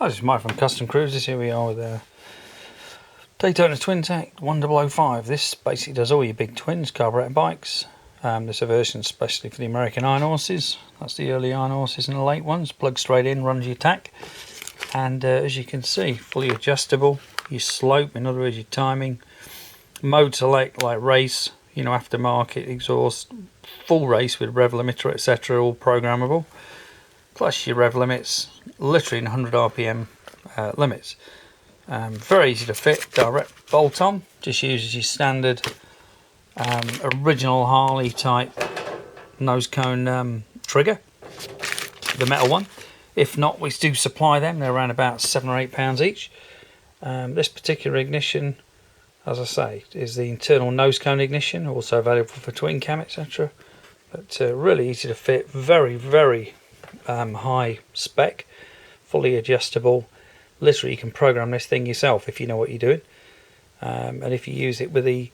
Hi, this is Mike from Custom Cruisers. Here we are with a Daytona Twintec 1005. This basically does all your big twins, carburetor bikes. There's a version especially for the American iron horses. That's the early iron horses and the late ones. Plug straight in, runs your tack. And as you can see, fully adjustable. Your slope, in other words, your timing. Mode select, like race, you know, aftermarket, exhaust, full race with rev limiter, etc. All programmable. Plus your rev limits, literally in 100 RPM limits. Very easy to fit, direct bolt on. Just uses your standard original Harley type nose cone trigger, the metal one. If not, we do supply them. They're around about £7 or £8 each. This particular ignition, as I say, is the internal nose cone ignition, also available for twin cam, etc. But really easy to fit, very high spec, fully adjustable. Literally, you can program this thing yourself if you know what you're doing. And if you use it with the